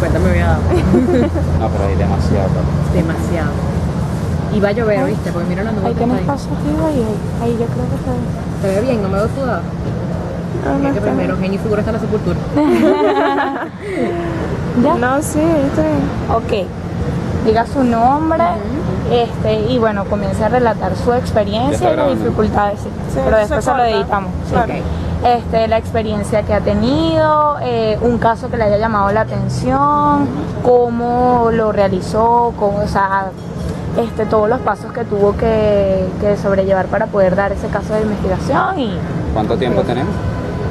cuenta me había dado. No, pero hay demasiado. Demasiado. Y va a llover, ¿viste? Porque mira la nube Ahí que tienes está ahí. paso arriba y ahí yo creo que está bien. Se ve bien, no me veo sudado. No, Es que primero genio y figura hasta la sepultura. ¿Ya? No, sí, está bien. Ok. Diga su nombre y bueno, comienza a relatar su experiencia y las dificultades. Sí, pero después se lo editamos. Sí. Claro. La experiencia que ha tenido, un caso que le haya llamado la atención, cómo lo realizó, cómo, o sea, todos los pasos que tuvo que sobrellevar para poder dar ese caso de investigación y... ¿Cuánto tiempo tenemos?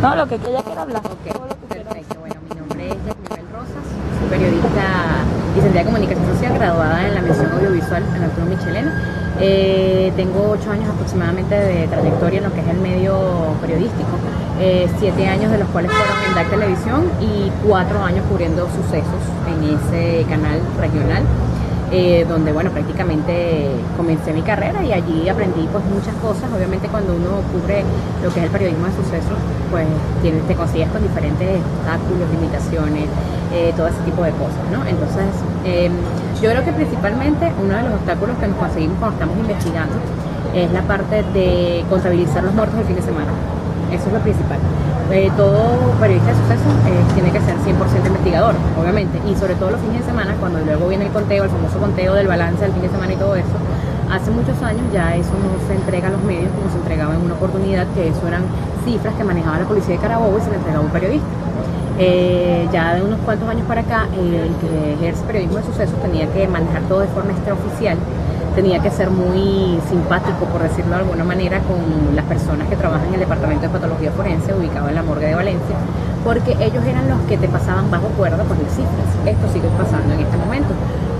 No, lo que ella quiera hablar. Ok, perfecto. Bueno, mi nombre es Jacqueline Rosas, soy periodista, licenciada en Comunicación Social, graduada en la mención audiovisual en Arturo Michelena. Tengo 8 años aproximadamente de trayectoria en lo que es el medio periodístico, 7 años de los cuales fueron en DAC Televisión y 4 años cubriendo sucesos en ese canal regional. Donde bueno, prácticamente comencé mi carrera y allí aprendí pues muchas cosas. Obviamente cuando uno cubre lo que es el periodismo de sucesos, pues te consigues con diferentes obstáculos, limitaciones, todo ese tipo de cosas, ¿no? Entonces yo creo que principalmente uno de los obstáculos que nos conseguimos cuando estamos investigando es la parte de contabilizar los muertos del fin de semana. Eso es lo principal. Todo periodista de sucesos tiene que ser 100% investigador, obviamente, y sobre todo los fines de semana, cuando luego viene el conteo, el famoso conteo del balance del fin de semana y todo eso. Hace muchos años ya eso no se entrega a los medios como se entregaba en una oportunidad, que eso eran cifras que manejaba la policía de Carabobo y se le entregaba a un periodista. Ya de unos cuantos años para acá, el que ejerce periodismo de sucesos tenía que manejar todo de forma extraoficial, tenía que ser muy simpático, por decirlo de alguna manera, con las personas que trabajan en el departamento de patología forense ubicado en la morgue de Valencia, porque ellos eran los que te pasaban bajo cuerda pues las cifras. Esto sigue pasando en este momento,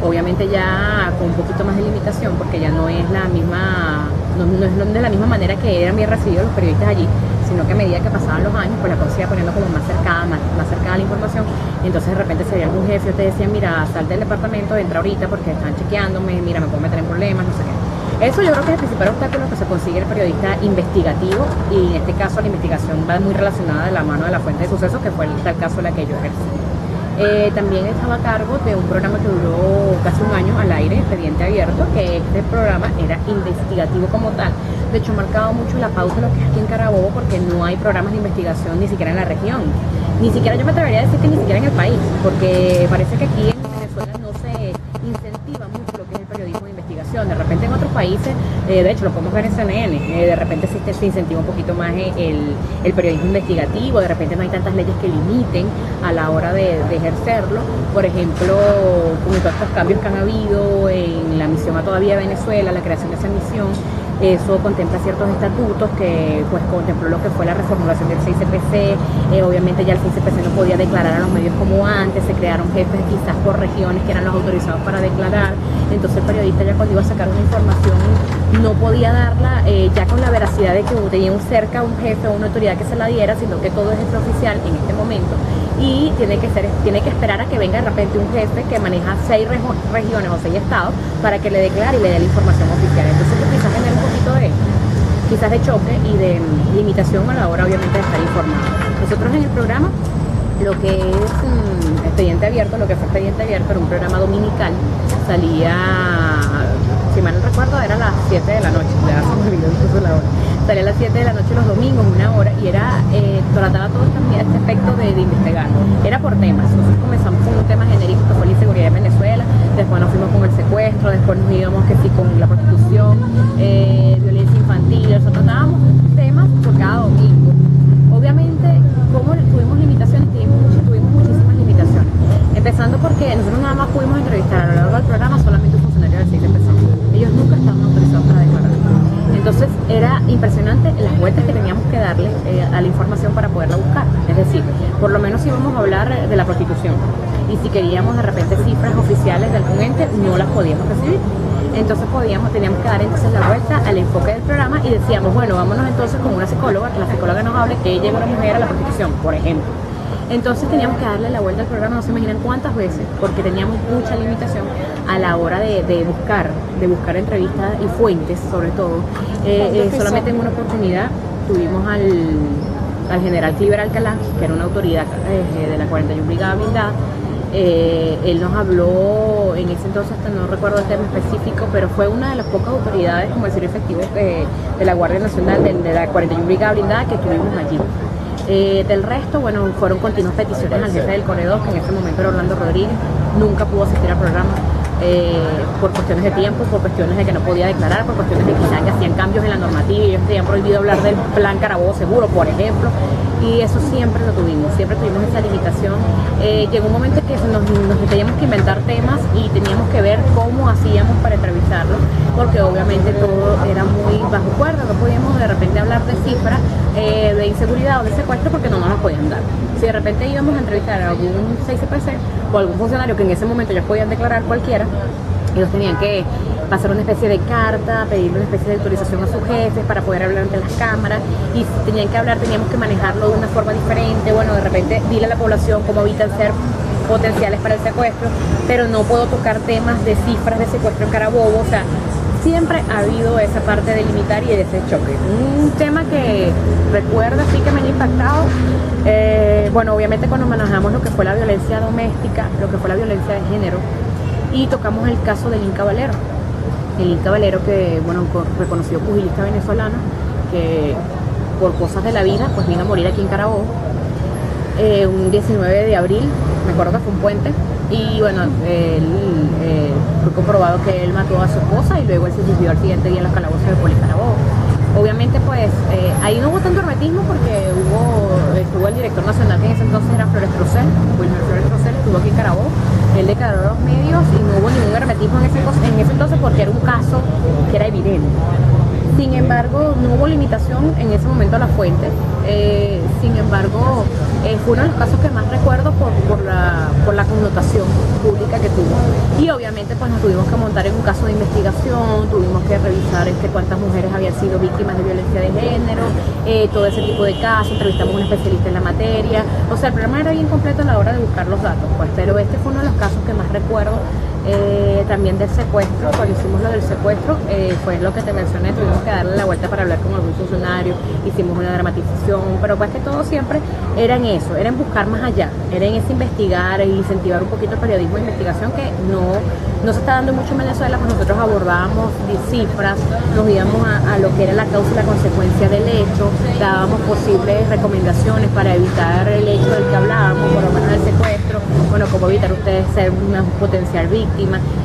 obviamente ya con un poquito más de limitación, porque ya no es la misma, no es de la misma manera que eran bien recibidos los periodistas allí, sino que a medida que pasaban los años, pues la cosa se iba poniendo como más cercana a la información. Entonces de repente se veía algún jefe o te decían, mira, sal del departamento, entra ahorita porque están chequeándome, mira, me puedo meter en problemas, no sé qué. Eso yo creo que es el principal obstáculo que se consigue el periodista investigativo, y en este caso la investigación va muy relacionada de la mano de la fuente de sucesos, que fue el tal caso la que yo ejercí. También estaba a cargo de un programa que duró casi un año al aire, Expediente Abierto, que este programa era investigativo como tal. De hecho, marcaba mucho la pauta de lo que es aquí en Carabobo, porque no hay programas de investigación ni siquiera en la región. Ni siquiera, yo me atrevería a decir que ni siquiera en el país, porque parece que aquí en Venezuela no se incentiva mucho lo que es el periodismo de investigación. De repente en otros países, de hecho lo podemos ver en CNN, de repente se incentiva un poquito más el periodismo investigativo, de repente no hay tantas leyes que limiten a la hora de ejercerlo. Por ejemplo, con todos estos cambios que han habido en la misión a todavía Venezuela, la creación de esa misión, eso contempla ciertos estatutos que pues contempló lo que fue la reformulación del 6CPC. Obviamente ya el 6CPC no podía declarar a los medios como antes, se crearon jefes quizás por regiones que eran los autorizados para declarar. Entonces el periodista ya cuando iba a sacar una información no podía darla ya con la veracidad de que tenía cerca un jefe o una autoridad que se la diera, sino que todo es extraoficial en este momento, y tiene que esperar a que venga de repente un jefe que maneja 6 regiones o 6 estados para que le declare y le dé la información oficial. Entonces quizás genera un poquito de choque y de limitación a la hora obviamente de estar informado. Nosotros en el programa, lo que es Expediente Abierto, lo que fue Expediente Abierto era un programa dominical, salía, si mal no recuerdo, era a las 7 de la noche, ya se me olvidó incluso la hora. Salía a las 7 de la noche los domingos, 1 hora, y trataba todo este aspecto de investigar. Era por temas. Nosotros comenzamos con un tema genérico que fue la inseguridad en Venezuela, después nos fuimos con el secuestro, después nos íbamos que sí con la prostitución, violencia infantil. Nosotros tratábamos temas por cada domingo. Obviamente, como tuvimos limitaciones, tuvimos muchísimas limitaciones. Empezando porque nosotros nada más pudimos entrevistar a lo largo del programa solamente un funcionario del 6CPC. Ellos nunca estaban autorizados para declarar. Entonces era impresionante las vueltas que teníamos que darle a la información para poderla buscar. Es decir, por lo menos si íbamos a hablar de la prostitución y si queríamos de repente cifras oficiales de algún ente, no las podíamos recibir. Entonces teníamos que dar entonces la vuelta al enfoque del programa y decíamos, bueno, vámonos entonces con una psicóloga, que la psicóloga nos hable que lleva a una mujer a la prostitución, por ejemplo. Entonces teníamos que darle la vuelta al programa, no se imaginan cuántas veces, porque teníamos mucha limitación a la hora de buscar entrevistas y fuentes, sobre todo. Solamente en una oportunidad tuvimos al general Cliver Alcalá, que era una autoridad de la 41 Brigada Blindada, Él nos habló, en ese entonces no recuerdo el tema específico, pero fue una de las pocas autoridades, como decir, efectivos de la Guardia Nacional, de la 41 Brigada Blindada que tuvimos allí. Del resto, bueno, fueron continuas peticiones al jefe del corredor, que en ese momento era Orlando Rodríguez, nunca pudo asistir al programa. Por cuestiones de tiempo, por cuestiones de que no podía declarar, por cuestiones de que hacían cambios en la normativa y ellos tenían prohibido hablar del plan Carabobo Seguro, por ejemplo, y eso siempre lo tuvimos, siempre tuvimos esa limitación. Llegó un momento que nos teníamos que inventar temas y teníamos que ver cómo hacíamos para entrevistarlos, porque obviamente todo era muy bajo cuerda, no podíamos de repente hablar de cifras de inseguridad o de secuestro porque no nos las podían dar. Si de repente íbamos a entrevistar a algún 6CPC o algún funcionario que en ese momento ellos podían declarar cualquiera, ellos tenían que pasar una especie de carta, pedirle una especie de autorización a sus jefes para poder hablar ante las cámaras, y si tenían que hablar teníamos que manejarlo de una forma diferente. Bueno, de repente dile a la población cómo evitan ser potenciales para el secuestro, pero no puedo tocar temas de cifras de secuestro en Carabobo. O sea, siempre ha habido esa parte de limitar y de ese choque. Un tema que recuerdo sí que me ha impactado, bueno, obviamente cuando manejamos lo que fue la violencia doméstica, lo que fue la violencia de género, y tocamos el caso de Lynn Caballero. El Lynn Caballero, que, bueno, reconocido pugilista venezolano, que por cosas de la vida, pues vino a morir aquí en Carabobo, un 19 de abril, me acuerdo que fue un puente, y bueno, fue comprobado que él mató a su esposa y luego él se suicidó al siguiente día en los calabozos de Poli Carabobo. Obviamente, pues, ahí no hubo tanto hermetismo porque estuvo el director nacional, que en ese entonces era Flores Procel, Wilmer Flores Procel, estuvo aquí en Carabobo. Él declaró a los medios y no hubo ningún hermetismo en ese entonces porque era un caso que era evidente. Sin embargo, no hubo limitación en ese momento a la fuente. Sin embargo, fue uno de los casos que más recuerdo por la connotación pública que tuvo. Y obviamente pues nos tuvimos que montar en un caso de investigación, tuvimos que revisar cuántas mujeres habían sido víctimas de violencia de género, todo ese tipo de casos, entrevistamos a un especialista en la materia. O sea, el programa era bien completo a la hora de buscar los datos, pues, pero este fue uno de los casos que más recuerdo. También del secuestro, cuando hicimos lo del secuestro, fue lo que te mencioné, tuvimos que darle la vuelta para hablar con algún funcionario, hicimos una dramatización, pero pues que todo siempre era en eso, era en buscar más allá, era en ese investigar e incentivar un poquito el periodismo de investigación que no se está dando mucho en Venezuela, pues nosotros abordábamos cifras, nos íbamos a lo que era la causa y la consecuencia del hecho, dábamos posibles recomendaciones para evitar el hecho del que hablábamos, por lo menos del secuestro, bueno, cómo evitar ustedes ser una potencial víctima.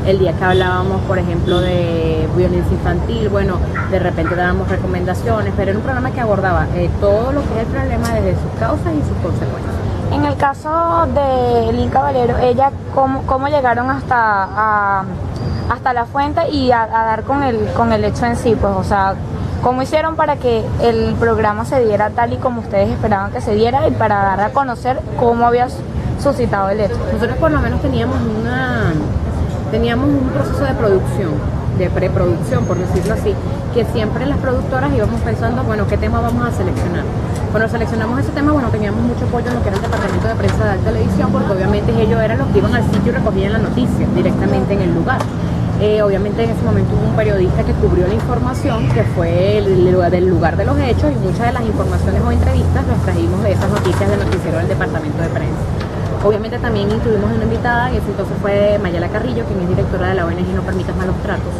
El día que hablábamos, por ejemplo, de violencia infantil, bueno, de repente dábamos recomendaciones, pero era un programa que abordaba todo lo que es el problema desde sus causas y sus consecuencias. En el caso de Lynn Caballero, ella, ¿cómo llegaron hasta la fuente y a dar con el hecho en sí? Pues, o sea, ¿cómo hicieron para que el programa se diera tal y como ustedes esperaban que se diera y para dar a conocer cómo había suscitado el hecho? Nosotros por lo menos teníamos un proceso de producción, de preproducción, por decirlo así, que siempre las productoras íbamos pensando, bueno, ¿qué tema vamos a seleccionar? Cuando seleccionamos ese tema, bueno, teníamos mucho apoyo en lo que era el departamento de prensa de Alta Televisión, porque obviamente ellos eran los que iban al sitio y recogían la noticia directamente en el lugar. Obviamente en ese momento hubo un periodista que cubrió la información, que fue del lugar de los hechos, y muchas de las informaciones o entrevistas las trajimos de esas noticias del noticiero del departamento de prensa. Obviamente también incluimos una invitada, y ese entonces fue Mayela Carrillo, quien es directora de la ONG No Permitas Malos Tratos.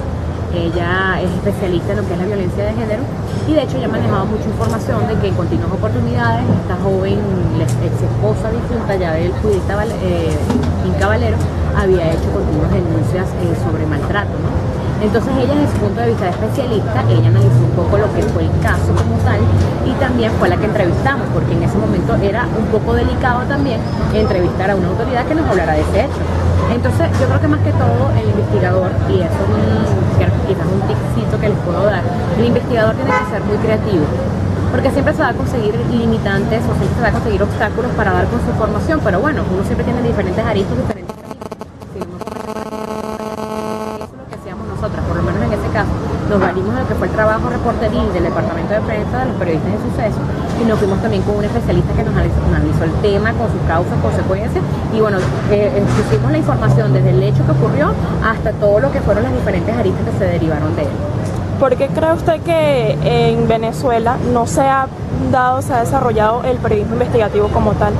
Ella es especialista en lo que es la violencia de género, y de hecho ella manejaba mucha información de que en continuas oportunidades esta joven, la ex esposa difunta ya del judista Lynn Caballero, había hecho continuas denuncias sobre maltrato, ¿no? Entonces ella, desde su punto de vista de especialista, ella analizó un poco lo que fue el caso como tal, y también fue la que entrevistamos, porque en ese momento era un poco delicado también entrevistar a una autoridad que nos hablara de ese hecho. Entonces yo creo que más que todo el investigador, y eso es quizás un tipcito que les puedo dar, el investigador tiene que ser muy creativo, porque siempre se va a conseguir limitantes o siempre se va a conseguir obstáculos para dar con su información, pero bueno, uno siempre tiene diferentes aristas, diferentes caminos. Si uno eso es lo que hacíamos nosotras, por lo menos en ese caso, nos valimos de lo que fue el trabajo reporteril del departamento de prensa, de los periodistas de suceso, y nos fuimos también con un especialista que nos analizó el tema con sus causas, consecuencias, y bueno, pusimos la información desde el hecho que ocurrió hasta todo lo que fueron las diferentes aristas que se derivaron de él. ¿Por qué cree usted que en Venezuela no se ha desarrollado el periodismo investigativo como tal?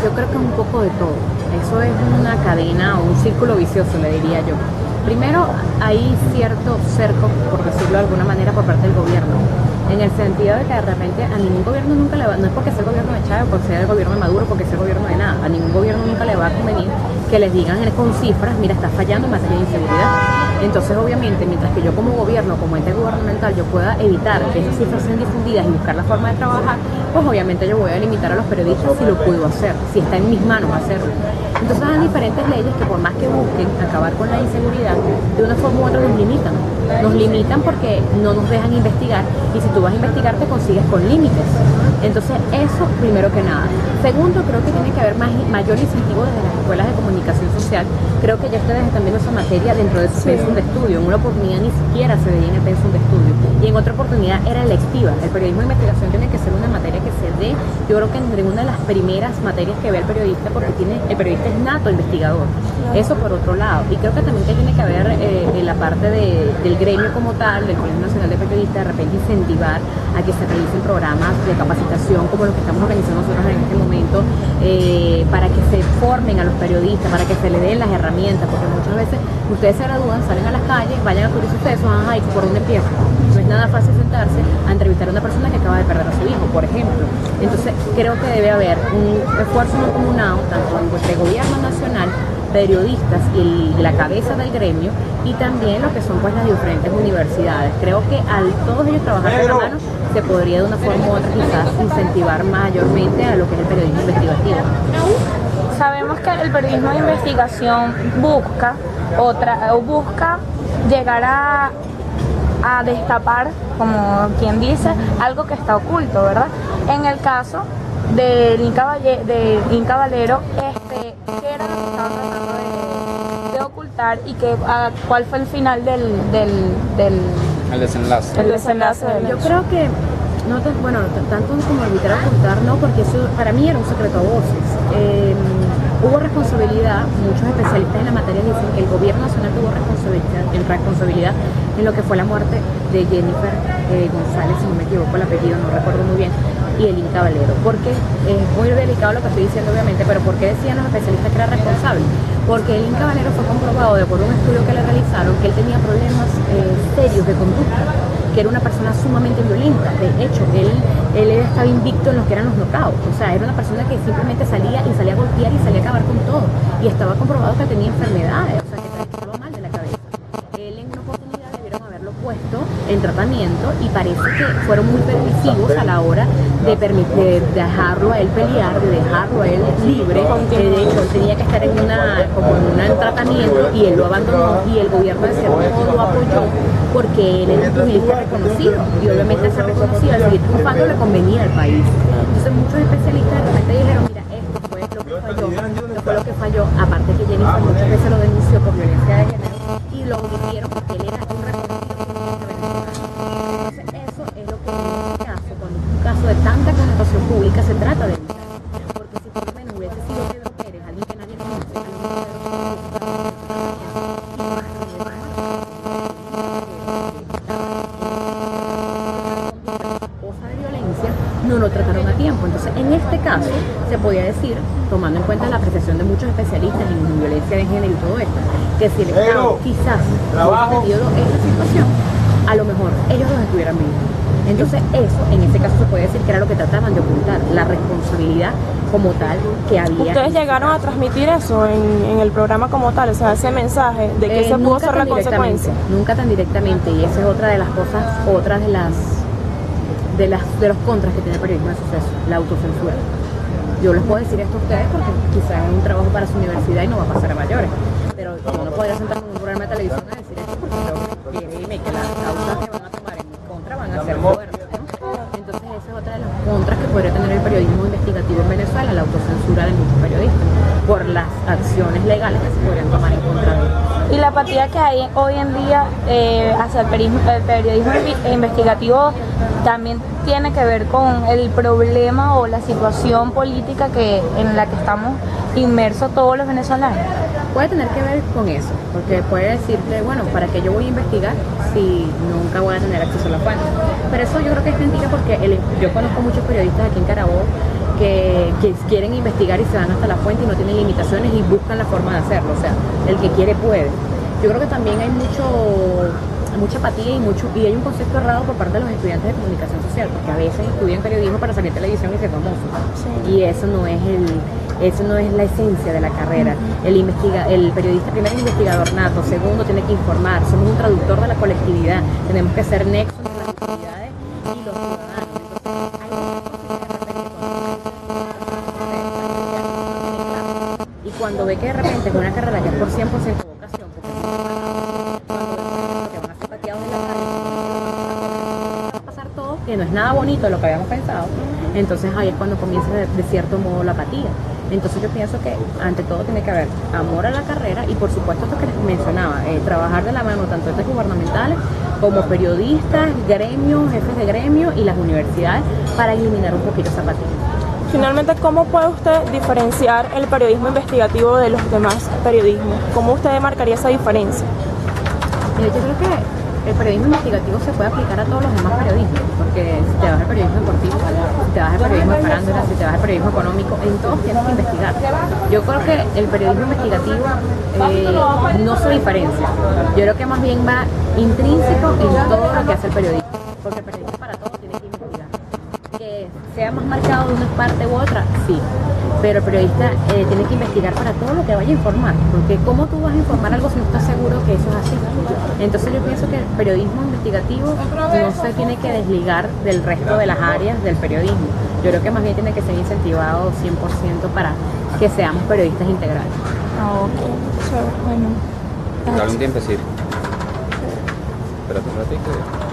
Yo creo que es un poco de todo. eso es una cadena o un círculo vicioso, le diría yo. Primero, hay cierto cerco, por decirlo de alguna manera, por parte del gobierno, en el sentido de que de repente a ningún gobierno nunca le va, no es porque sea el gobierno de Chávez, porque sea el gobierno de Maduro, porque sea el gobierno de nada, a ningún gobierno nunca le va a convenir que les digan con cifras, mira, está fallando en materia de inseguridad. Entonces, obviamente, mientras que yo como gobierno, como ente gubernamental, yo pueda evitar que esas cifras sean difundidas y buscar la forma de trabajar, pues obviamente yo voy a limitar a los periodistas si lo puedo hacer, si está en mis manos hacerlo. Entonces hay diferentes leyes que por más que busquen acabar con la inseguridad, de una forma u otra nos limitan. Nos limitan porque no nos dejan investigar y si tú vas a investigar te consigues con límites. Entonces eso primero que nada. Segundo, creo que tiene que haber mayor incentivo desde las escuelas de comunicación social. Creo que ya ustedes están viendo esa materia dentro de su pensum de estudio. En una oportunidad ni siquiera se veía en el pensum de estudio y en otra oportunidad era electiva. El periodismo de investigación tiene que ser una materia que se dé, yo creo que entre una de las primeras materias que ve el periodista, porque el periodista es nato investigador. Eso por otro lado. Y creo que también que tiene que haber en la parte del gremio como tal, del Colegio Nacional de Periodistas, de repente incentivar a que se realicen programas de capacitación como los que estamos organizando nosotros en este momento, para que se formen a los periodistas, para que se les den las herramientas, porque muchas veces ustedes se gradúan, salen a las calles, vayan a cubrir sus tesis, ajá, ¿y por dónde empiezan? No es nada fácil sentarse a entrevistar a una persona que acaba de perder a su hijo, por ejemplo. Entonces creo que debe haber un esfuerzo mancomunado, tanto entre el gobierno nacional, periodistas y la cabeza del gremio, y también lo que son pues las diferentes universidades. Creo que al todos ellos trabajar de la mano se podría de una forma u otra quizás incentivar mayormente a lo que es el periodismo investigativo. Sabemos que el periodismo de investigación busca llegar a destapar, como quien dice, algo que está oculto, ¿verdad? En el caso del Inca Valero, ¿qué era lo que estaban tratando de ocultar y cuál fue el final El desenlace. El desenlace del Yo hecho. creo que no tanto como evitar ocultar, no, porque eso para mí era un secreto a voces. Hubo responsabilidad, muchos especialistas en la materia dicen que el gobierno nacional tuvo responsabilidad en lo que fue la muerte de Jennifer González, si no me equivoco el apellido, no recuerdo muy bien, y el Inca Valero. Porque es muy delicado lo que estoy diciendo, obviamente, pero ¿por qué decían los especialistas que era responsable? Porque el Inca Valero fue comprobado de por un estudio que le realizaron que él tenía problemas serios de conducta, que era una persona sumamente violenta. De hecho, él estaba invicto en lo que eran los knockouts. O sea, era una persona que simplemente salía a golpear y salía a acabar con todo. Y estaba comprobado que tenía enfermedades, o sea, que estaba mal de la cabeza. Él en una oportunidad debieron haberlo puesto en tratamiento y parece que fueron muy permisivos a la hora de dejarlo a él pelear, de dejarlo a él libre. De hecho, él tenía que estar en un tratamiento y él lo abandonó y el gobierno de cierto modo lo apoyó porque él era un pugilista reconocido y obviamente ese reconocido al seguir triunfando le convenía al país. Entonces muchos especialistas de repente dijeron, mira, esto fue lo que falló, esto fue lo que falló, aparte que Jennifer muchas veces lo denunció por violencia de género y lo omitieron porque él era un reconocido pugilista venezolano. Entonces eso es lo que en este caso, cuando es un caso de tanta connotación pública, se trata de evitar. Porque si por lo menos hubiese sido Pedro Pérez, alguien que nadie conoce, no lo trataron a tiempo. Entonces, en este caso, se podía decir, tomando en cuenta la apreciación de muchos especialistas en violencia de género y todo esto, que si el Estado quizás hubiese atendido esta situación, a lo mejor ellos los estuvieran vivos. Entonces, eso, en este caso, se puede decir que era lo que trataban de ocultar, la responsabilidad como tal que había. ¿Ustedes llegaron a transmitir eso en el programa como tal? O sea, ese mensaje de que se pudo ser la consecuencia. Nunca tan directamente, y esa es otra de las cosas, otra de los contras que tiene el periodismo de suceso, la autocensura. Yo les puedo decir esto a ustedes porque quizás es un trabajo para su universidad y no va a pasar a mayores, pero yo no podría sentarme en un programa de televisión a decir esto porque créeme que las causas que van a tomar en mi contra van a ser fuertes, ¿no? Entonces esa es otra de las contras que podría tener el periodismo investigativo en Venezuela, la autocensura de muchos periodistas por las acciones legales que se podrían tomar en contra de ellos. Y la apatía que hay hoy en día hacia el periodismo investigativo también tiene que ver con el problema o la situación política en la que estamos inmersos todos los venezolanos. Puede tener que ver con eso, porque puede decirte, bueno, ¿para qué yo voy a investigar si nunca voy a tener acceso a la fuente? Pero eso yo creo que es mentira porque yo conozco muchos periodistas aquí en Carabobo que quieren investigar y se van hasta la fuente y no tienen limitaciones y buscan la forma de hacerlo, o sea, el que quiere puede. Yo creo que también hay mucha apatía y hay un concepto errado por parte de los estudiantes de comunicación social, porque a veces estudian periodismo para salir en televisión y ser famosos, sí. Y eso no es la esencia de la carrera. El periodista, primero, es investigador nato, segundo, tiene que informar, somos un traductor de la colectividad, tenemos que ser nexo entre las autoridades y los ciudadanos. Y cuando ve que de repente es una carrera que es por 100% vocación, porque cuando van a ser pateados en la calle, va a pasar todo, que no es nada bonito de lo que habíamos pensado, entonces ahí es cuando comienza de cierto modo la apatía. Entonces yo pienso que ante todo tiene que haber amor a la carrera y por supuesto esto que les mencionaba, trabajar de la mano tanto entes gubernamentales como periodistas, gremios, jefes de gremio y las universidades para eliminar un poquito esa apatía. Finalmente, ¿cómo puede usted diferenciar el periodismo investigativo de los demás periodismos? ¿Cómo usted marcaría esa diferencia? Yo creo que el periodismo investigativo se puede aplicar a todos los demás periodismos, porque si te vas al periodismo deportivo, si te vas al periodismo de farándula, si te vas al periodismo económico, en todos tienes que investigar. Yo creo que el periodismo investigativo no se diferencia. Yo creo que más bien va intrínseco en todo lo que hace el periodismo, porque el periodismo para todo tiene que investigar. Que sea más marcado de una parte u otra, sí, pero el periodista tiene que investigar para todo lo que vaya a informar, porque ¿cómo tú vas a informar algo si no estás seguro que eso es así? Entonces yo pienso que el periodismo investigativo no se tiene que desligar del resto de las áreas del periodismo. Yo creo que más bien tiene que ser incentivado 100% para que seamos periodistas integrales. Ok, bueno. Dale un tiempo, sí. Espérate un ratito.